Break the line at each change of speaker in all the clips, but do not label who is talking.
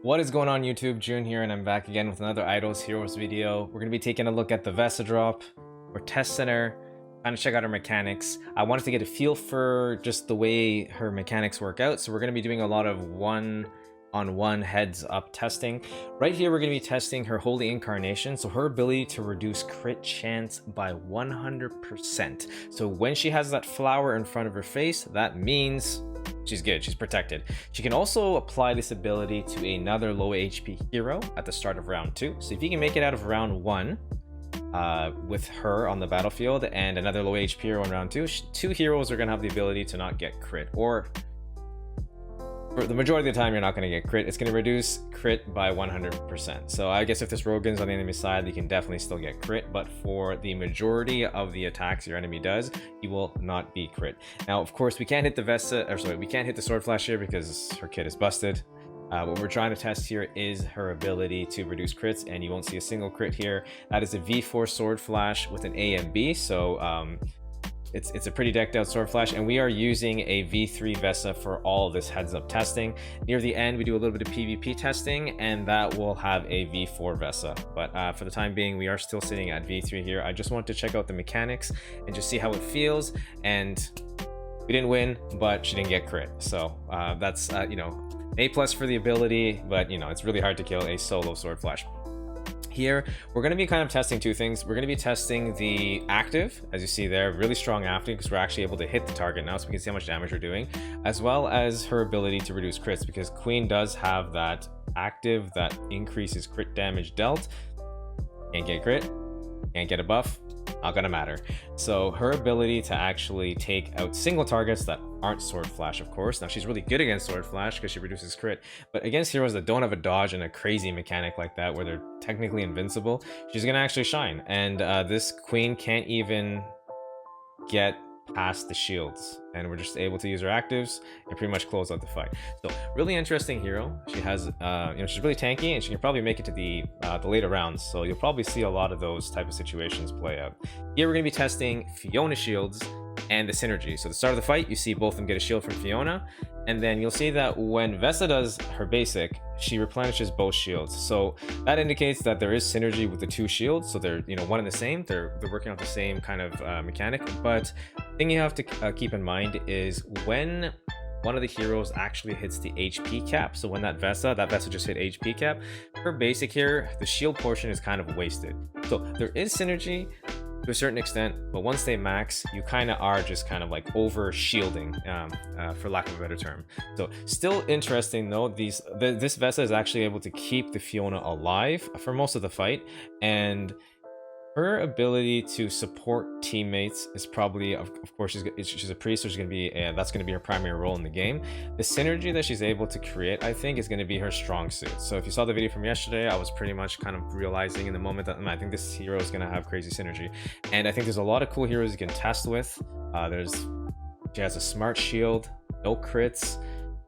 What is going on YouTube? June here, and I'm back again with another Idols Heroes video. We're going to be taking a look at the Vesa drop or test center, trying to check out her mechanics. I wanted to get a feel for just the way her mechanics work out, so we're going to be doing a lot of one-on-one heads-up testing. Right here, we're going to be testing her Holy Incarnation, so her ability to reduce crit chance by 100%. So when she has that flower in front of her face, that means she's good, she's protected. She can also apply this ability to another low HP hero at the start of round 2. So if you can make it out of round 1 with her on the battlefield and another low HP hero in round 2, two heroes are going to have the ability to not get crit, or for the majority of the time you're not going to get crit. It's going to reduce crit by 100%. So I guess if this Rogan's on the enemy side, you can definitely still get crit, but for the majority of the attacks your enemy does, you will not be crit. Now, of course, we can't hit the Vesa, or sorry, we can't hit the Sword Flash here because her kit is busted. What we're trying to test here is her ability to reduce crits, and you won't see a single crit here. That is a V4 Sword Flash with an A and B, so it's a pretty decked out Sword Flash, and we are using a V3 Vesa for all of this heads up testing. Near the end, we do a little bit of PvP testing, and that will have a V4 Vesa. But for the time being, we are still sitting at V3 here. I just want to check out the mechanics and just see how it feels. And we didn't win, but she didn't get crit. So that's, you know, A+ for the ability, but, you know, it's really hard to kill a solo Sword Flash. Here, we're going to be kind of testing two things. We're going to be testing the active, as you see there, really strong active, because we're actually able to hit the target now, so we can see how much damage we're doing, as well as her ability to reduce crits, because Queen does have that active that increases crit damage dealt. Can't get crit, can't get a buff, not gonna matter. So her ability to actually take out single targets that aren't Sword Flash, of course. Now, she's really good against Sword Flash because she reduces crit, but against heroes that don't have a dodge and a crazy mechanic like that where they're technically invincible, she's gonna actually shine. And this Queen can't even get past the shields, and we're just able to use her actives and pretty much close out the fight. So really interesting hero. She has you know, she's really tanky, and she can probably make it to the later rounds, so you'll probably see a lot of those type of situations play out. Here we're going to be testing Fiona shields and the synergy. So at the start of the fight, you see both of them get a shield from Fiona, and then you'll see that when Vesa does her basic, she replenishes both shields. So that indicates that there is synergy with the two shields, so they're, you know, one and the same. They're working off the same kind of mechanic. But the thing you have to keep in mind is when one of the heroes actually hits the HP cap, so when that Vesa just hit HP cap, her basic here, the shield portion is kind of wasted. So there is synergy to a certain extent, but once they max, you kind of are just kind of like over shielding, for lack of a better term. So still interesting though, this Vesa is actually able to keep the Fiona alive for most of the fight, and her ability to support teammates is probably, of course, she's a priest, so she's going to be that's going to be her primary role in the game. The synergy that she's able to create, I think, is going to be her strong suit. So if you saw the video from yesterday, I was pretty much kind of realizing in the moment that I think this hero is going to have crazy synergy, and I think there's a lot of cool heroes you can test with. She has a smart shield, no crits,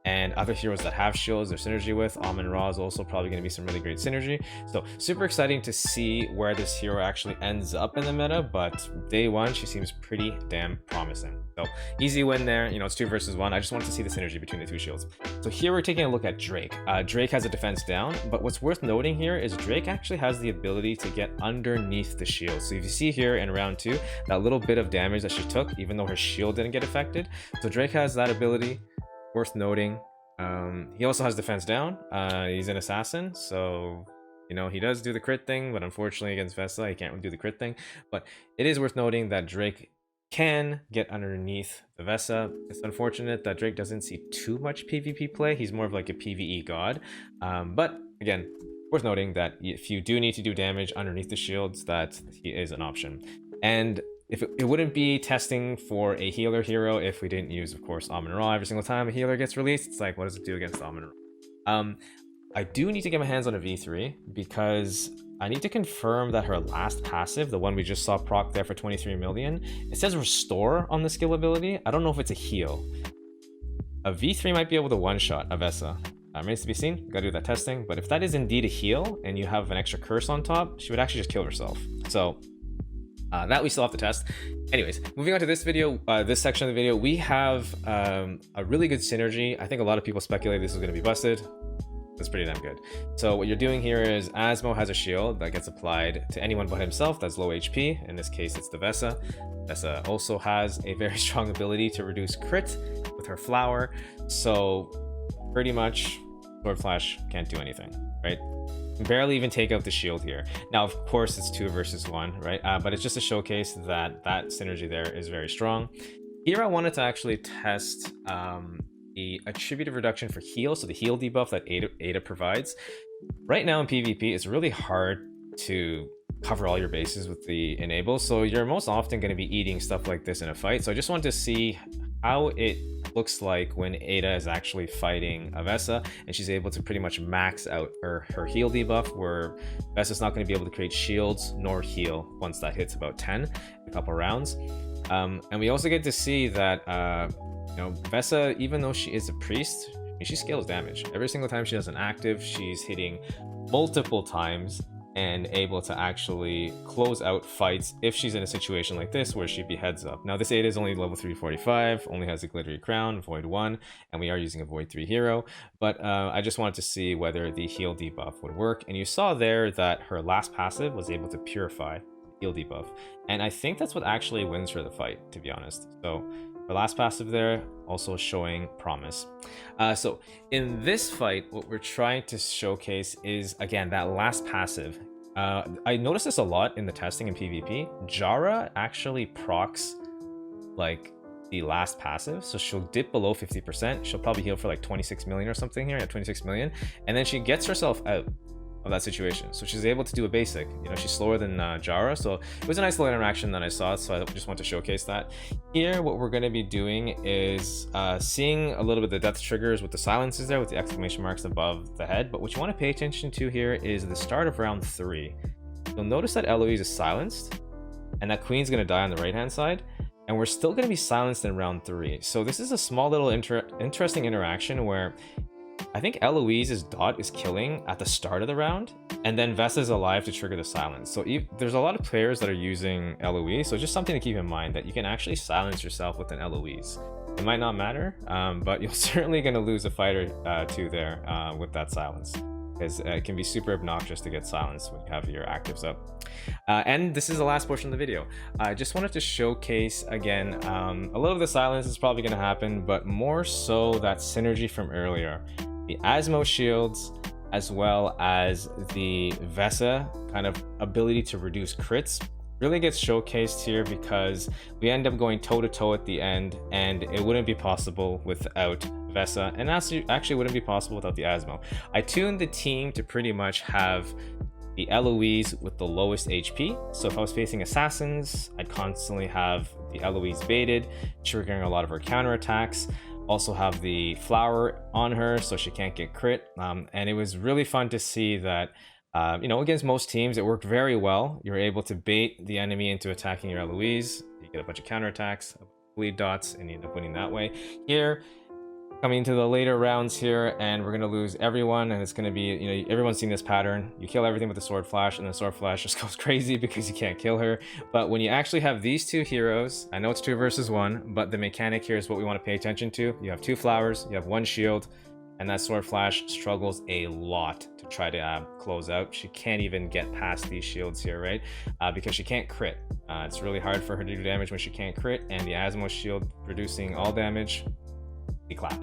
and other heroes that have shields they're synergy with. Amon-Ra is also probably going to be some really great synergy. So super exciting to see where this hero actually ends up in the meta, but day one she seems pretty damn promising. So easy win there. You know, it's 2 versus 1. I just wanted to see the synergy between the two shields. So here we're taking a look at Drake. Drake has a defense down, but what's worth noting here is Drake actually has the ability to get underneath the shield. So if you see here in round 2, that little bit of damage that she took, even though her shield didn't get affected, so Drake has that ability. Worth noting. He also has defense down. He's an assassin, so you know he does do the crit thing, but unfortunately against Vesa he can't really do the crit thing. But it is worth noting that Drake can get underneath the Vesa. It's unfortunate that Drake doesn't see too much PvP play. He's more of like a PvE god, but again, worth noting that if you do need to do damage underneath the shields, that he is an option. And if it wouldn't be testing for a healer hero if we didn't use, of course, Amon-Ra every single time a healer gets released. It's like, what does it do against Amon-Ra? I do need to get my hands on a V3 because I need to confirm that her last passive, the one we just saw proc there for 23 million, it says restore on the skill ability. I don't know if it's a heal. A V3 might be able to one-shot a Vesa. Remains to be seen. Gotta do that testing. But if that is indeed a heal and you have an extra curse on top, she would actually just kill herself. So that we still have to test. Anyways, moving on to this video, this section of the video, we have a really good synergy. I think a lot of people speculate this is going to be busted. That's pretty damn good. So what you're doing here is Asmo has a shield that gets applied to anyone but himself that's low HP. In this case, it's the Vesa. Vesa also has a very strong ability to reduce crit with her flower. So pretty much Sword Flash can't do anything, right? Barely even take out the shield here. Now, of course, it's 2 versus 1, right? But it's just a showcase that that synergy there is very strong. Here, I wanted to actually test the attributive reduction for heal, so the heal debuff that Ada provides. Right now in PvP, it's really hard to cover all your bases with the enable, so you're most often going to be eating stuff like this in a fight. So I just wanted to see how it looks like when Ada is actually fighting a Vesa and she's able to pretty much max out her heal debuff, where Vesa's not going to be able to create shields nor heal once that hits about 10 in a couple rounds. And we also get to see that you know, Vesa, even though she is a priest, she scales damage. Every single time she does an active, she's hitting multiple times and able to actually close out fights if she's in a situation like this where she beheads up. Now, this Ada is only level 345, only has a glittery crown, void 1, and we are using a void 3 hero. But I just wanted to see whether the heal debuff would work. And you saw there that her last passive was able to purify heal debuff. And I think that's what actually wins her the fight, to be honest. So the last passive there also showing promise. So in this fight, what we're trying to showcase is, again, that last passive. I noticed this a lot in the testing in PvP. Jara actually procs like the last passive, so she'll dip below 50%. She'll probably heal for like 26 million or something here at 26 million, and then she gets herself out of that situation, so she's able to do a basic. You know, she's slower than Jara, so it was a nice little interaction that I saw, so I just want to showcase that. Here, what we're going to be doing is seeing a little bit of the death triggers with the silences there, with the exclamation marks above the head, but what you want to pay attention to here is the start of round 3. You'll notice that Eloise is silenced, and that Queen's going to die on the right-hand side, and we're still going to be silenced in round 3. So this is a small little interesting interaction where I think Eloise's dot is killing at the start of the round, and then Vesa is alive to trigger the silence. So there's a lot of players that are using Eloise, so just something to keep in mind, that you can actually silence yourself with an Eloise. It might not matter, but you're certainly going to lose a fight or two there with that silence, because it can be super obnoxious to get silenced when you have your actives up. And this is the last portion of the video. I just wanted to showcase again, a little of the silence is probably going to happen, but more so that synergy from earlier. The Asmo shields, as well as the Vesa kind of ability to reduce crits, really gets showcased here, because we end up going toe-to-toe at the end, and it wouldn't be possible without Vesa, and actually wouldn't be possible without the Asmo. I tuned the team to pretty much have the Eloise with the lowest HP, so if I was facing assassins, I'd constantly have the Eloise baited, triggering a lot of her counterattacks. Also have the flower on her so she can't get crit, and it was really fun to see that you know, against most teams it worked very well. You're able to bait the enemy into attacking your Eloise, you get a bunch of counterattacks, bleed dots, and you end up winning that way. Here, coming into the later rounds here, and we're going to lose everyone, and it's going to be, you know, everyone's seen this pattern. You kill everything with the Sword Flash, and the Sword Flash just goes crazy because you can't kill her. But when you actually have these two heroes, I know it's 2 versus 1, but the mechanic here is what we want to pay attention to. You have 2 flowers, you have 1 shield, and that Sword Flash struggles a lot to try to close out. She can't even get past these shields here, right? Because she can't crit. It's really hard for her to do damage when she can't crit, and the Asmo shield reducing all damage. We clap.